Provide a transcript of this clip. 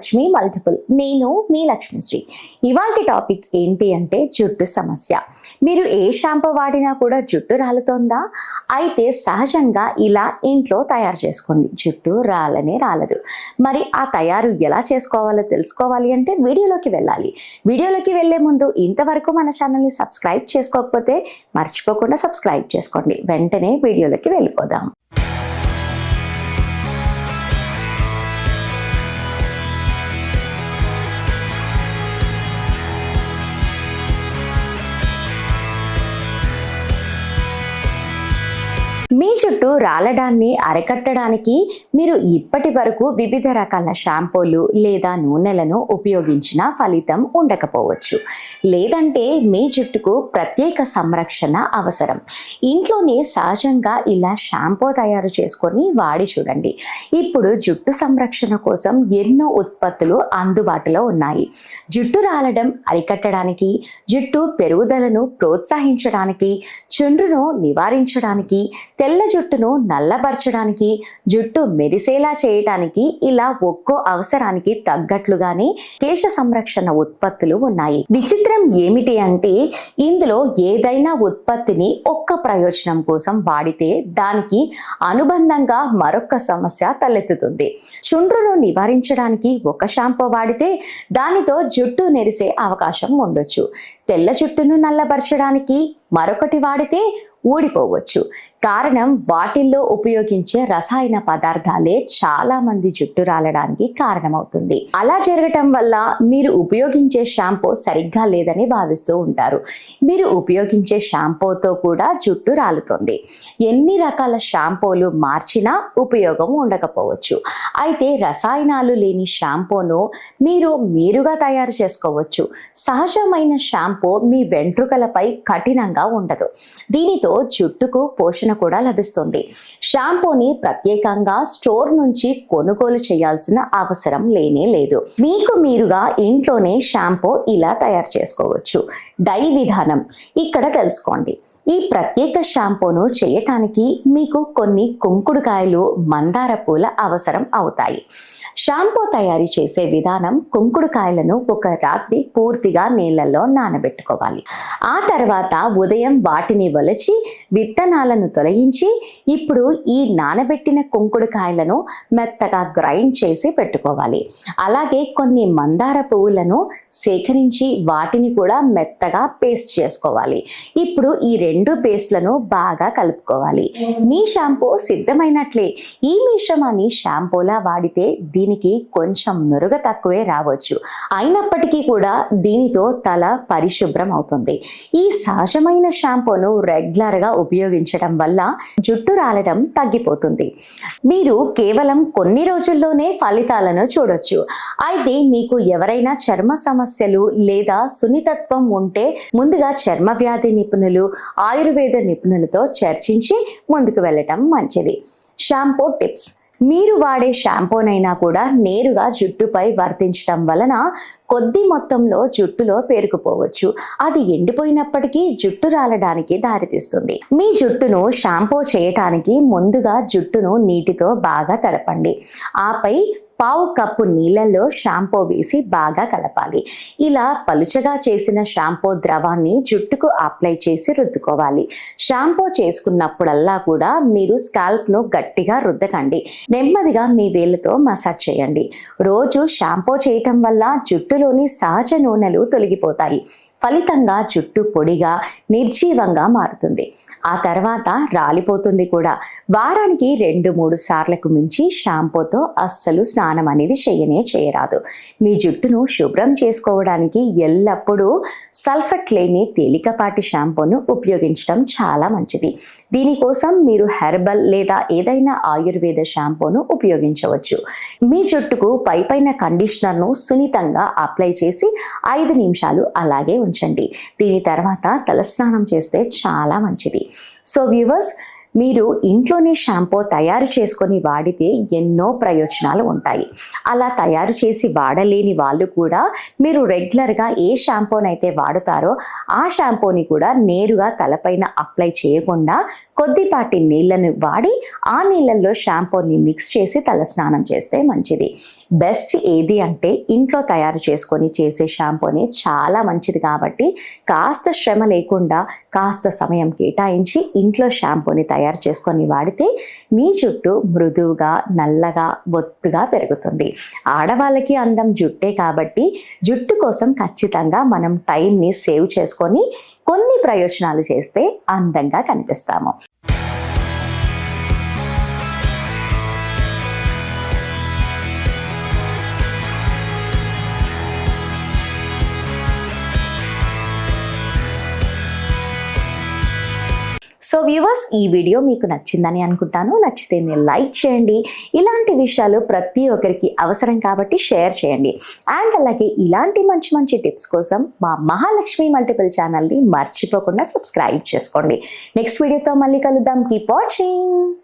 Lakshmi multiple. నేను మీ లక్ష్మిశ్రీ. ఇవాల్టి topic ఏంటి అంటే జుట్టు సమస్య. మీరు ఏ షాంపూ వాడినా కూడా జుట్టు రాలుతోందా? అయితే సహజంగా ఇలా ఇంట్లో తయారు చేసుకోండి, జుట్టు రాలనే రాలదు. మరి ఆ తయారు ఎలా చేసుకోవాలో తెలుసుకోవాలి అంటే వీడియోలోకి వెళ్ళాలి. వీడియోలోకి వెళ్లే ముందు ఇంతవరకు మన ఛానల్ని సబ్స్క్రైబ్ చేసుకోకపోతే మర్చిపోకుండా సబ్స్క్రైబ్ చేసుకోండి. వెంటనే వీడియోలోకి వెళ్ళిపోదాం. మీ జుట్టు రాలడాన్ని అరికట్టడానికి మీరు ఇప్పటి వరకు వివిధ రకాల షాంపూలు లేదా నూనెలను ఉపయోగించిన ఫలితం ఉండకపోవచ్చు. లేదంటే మీ జుట్టుకు ప్రత్యేక సంరక్షణ అవసరం. ఇంట్లోనే సహజంగా ఇలా షాంపూ తయారు చేసుకొని వాడి చూడండి. ఇప్పుడు జుట్టు సంరక్షణ కోసం ఎన్నో ఉత్పత్తులు అందుబాటులో ఉన్నాయి. జుట్టు రాలడం అరికట్టడానికి, జుట్టు పెరుగుదలను ప్రోత్సహించడానికి, చుండ్రును నివారించడానికి, తెల్ల జుట్టును నల్లబరచడానికి, జుట్టు మెరిసేలా చేయడానికి ఇలా ఒక్కో అవసరానికి తగ్గట్లుగానే కేశ సంరక్షణ ఉత్పత్తులు ఉన్నాయి. విచిత్రం ఏమిటి అంటే ఇందులో ఏదైనా ఉత్పత్తిని ఒక్క ప్రయోజనం కోసం వాడితే దానికి అనుబంధంగా మరొక సమస్య తలెత్తుతుంది. చుండ్రును నివారించడానికి ఒక షాంపూ వాడితే దానితో జుట్టు నెరిసే అవకాశం ఉండొచ్చు. తెల్ల జుట్టును నల్లబరచడానికి మరొకటి వాడితే ఊడిపోవచ్చు. కారణం వాటిల్లో ఉపయోగించే రసాయన పదార్థాలే చాలా మంది జుట్టు రాలడానికి కారణమవుతుంది. అలా జరగటం వల్ల మీరు ఉపయోగించే షాంపూ సరిగ్గా లేదని భావిస్తూ ఉంటారు. మీరు ఉపయోగించే షాంపూతో కూడా జుట్టు రాలుతుంది. ఎన్ని రకాల షాంపూలు మార్చినా ఉపయోగం ఉండకపోవచ్చు. అయితే రసాయనాలు లేని షాంపూను మీరుగా తయారు చేసుకోవచ్చు. సహజమైన షాంపూ మీ వెంట్రుకలపై కఠినంగా ఉండదు. దీనితో జుట్టుకు పోషణ కూడా లభిస్తుంది. షాంపూని ప్రత్యేకంగా స్టోర్ నుంచి కొనుగోలు చేయాల్సిన అవసరం లేనే లేదు. మీకు మీరుగా ఇంట్లోనే షాంపూ ఇలా తయారు చేసుకోవచ్చు. డై విధానం ఇక్కడ తెలుసుకోండి. ఈ ప్రత్యేక షాంపూను చేయటానికి మీకు కొన్ని కుంకుడుకాయలు, మందార పూల అవసరం అవుతాయి. షాంపూ తయారు చేసే విధానం: కుంకుడుకాయలను ఒక రాత్రి పూర్తిగా నీళ్ళల్లో నానబెట్టుకోవాలి. ఆ తర్వాత ఉదయం వాటిని ఒలిచి విత్తనాలను తొలగించి ఇప్పుడు ఈ నానబెట్టిన కుంకుడుకాయలను మెత్తగా గ్రైండ్ చేసి పెట్టుకోవాలి. అలాగే కొన్ని మందార పువ్వులను సేకరించి వాటిని కూడా మెత్తగా పేస్ట్ చేసుకోవాలి. ఇప్పుడు ఈ రెండు పేస్ట్లను బాగా కలుపుకోవాలి. మీ షాంపూ సిద్ధమైనట్లే. ఈ మిశ్రమాన్ని షాంపూలా వాడితే దీనికి కొంచెం నురుగ తక్కువే రావచ్చు. అయినప్పటికీ కూడా దీనితో తల పరిశుభ్రం అవుతుంది. ఈ సహజమైన షాంపూను రెగ్యులర్గా ఉపయోగించడం వల్ల జుట్టు రాలడం తగ్గిపోతుంది. మీరు కేవలం కొన్ని రోజుల్లోనే ఫలితాలను చూడొచ్చు. అయితే మీకు ఎవరైనా చర్మ సమస్యలు లేదా సున్నితత్వం ఉంటే ముందుగా చర్మ వ్యాధి నిపుణులు, ఆయుర్వేద నిపుణులతో చర్చించి ముందుకు వెళ్ళటం మంచిది. షాంపూ టిప్స్: మీరు వాడే షాంపూనైనా కూడా నేరుగా జుట్టుపై వర్తించడం వలన కొద్ది మొత్తంలో జుట్టులో పేరుకుపోవచ్చు. అది ఎండిపోయినప్పటికీ జుట్టు రాలడానికి దారితీస్తుంది. మీ జుట్టును షాంపూ చేయటానికి ముందుగా జుట్టును నీటితో బాగా తడపండి. ఆపై పావు కప్పు నీళ్ళల్లో షాంపూ వేసి బాగా కలపాలి. ఇలా పలుచగా చేసిన షాంపూ ద్రవాన్ని జుట్టుకు అప్లై చేసి రుద్దుకోవాలి. షాంపూ చేసుకున్నప్పుడల్లా కూడా మీరు స్కాల్ప్ను గట్టిగా రుద్దకండి. నెమ్మదిగా మీ వేళ్ళతో మసాజ్ చేయండి. రోజు షాంపూ చేయటం వల్ల జుట్టులోని సహజ నూనెలు తొలగిపోతాయి. ఫలితంగా జుట్టు పొడిగా, నిర్జీవంగా మారుతుంది. ఆ తర్వాత రాలిపోతుంది కూడా. వారానికి 2-3 సార్లకు మించి షాంపూతో అస్సలు స్నానం అనేది చేయరాదు. మీ జుట్టును శుభ్రం చేసుకోవడానికి ఎల్లప్పుడూ సల్ఫట్ లేని తేలికపాటి షాంపూను ఉపయోగించడం చాలా మంచిది. దీనికోసం మీరు హెర్బల్ లేదా ఏదైనా ఆయుర్వేద షాంపూను ఉపయోగించవచ్చు. మీ జుట్టుకు పైన కండిషనర్ను సున్నితంగా అప్లై చేసి 5 నిమిషాలు అలాగే ఉంచండి. దీని తర్వాత తలస్నానం చేస్తే చాలా మంచిది. సో వ్యూవర్స్, మీరు ఇంట్లోనే షాంపూ తయారు చేసుకొని వాడితే ఎన్నో ప్రయోజనాలు ఉంటాయి. అలా తయారు చేసి వాడలేని వాళ్ళు కూడా మీరు రెగ్యులర్గా ఏ షాంపూనైతే వాడుతారో ఆ షాంపూని కూడా నేరుగా తలపైన అప్లై చేయకుండా కొద్దిపాటి నీళ్ళను వాడి ఆ నీళ్ళల్లో షాంపూని మిక్స్ చేసి తలస్నానం చేస్తే మంచిది. బెస్ట్ ఏది అంటే ఇంట్లో తయారు చేసుకొని చేసే షాంపూని చాలా మంచిది. కాబట్టి కాస్త శ్రమ లేకుండా కాస్త సమయం కేటాయించి ఇంట్లో షాంపూని తయారు చేసుకొని వాడితే మీ జుట్టు మృదువుగా నల్లగా బొత్తుగా పెరుగుతుంది. ఆడవాళ్ళకి అందం జుట్టే కాబట్టి జుట్టు కోసం ఖచ్చితంగా మనం టైంని సేవ్ చేసుకొని కొన్ని ప్రయోజనాలు చేస్తే అందంగా కనిపిస్తాము. సో వ్యూవర్స్, ఈ వీడియో మీకు నచ్చిందని అనుకుంటాను. నచ్చితే మీరు లైక్ చేయండి. ఇలాంటి విషయాలు ప్రతి ఒక్కరికి అవసరం కాబట్టి షేర్ చేయండి. అండ్ అలాగే ఇలాంటి మంచి మంచి టిప్స్ కోసం మా మహాలక్ష్మి మల్టిపుల్ ఛానల్ని మర్చిపోకుండా సబ్స్క్రైబ్ చేసుకోండి. నెక్స్ట్ వీడియోతో మళ్ళీ కలుద్దాం. Keep watching.